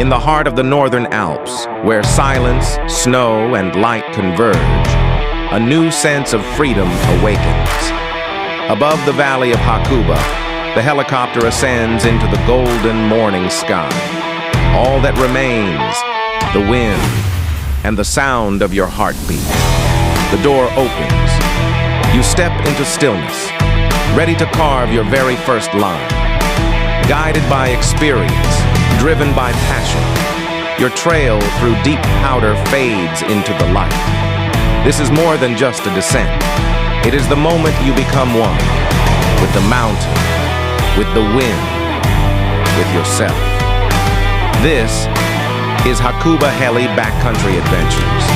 In the heart of the Northern Alps, where silence, snow, and light converge, a new sense of freedom awakens. Above the valley of Hakuba, the helicopter ascends into the golden morning sky. All that remains, the wind and the sound of your heartbeat. The door opens. You step into stillness, ready to carve your very first line. Guided by experience, driven by passion, your trail through deep powder fades into the light. This is more than just a descent. It is the moment you become one with the mountain, with the wind, with yourself. This is Hakuba Heli Backcountry Adventures.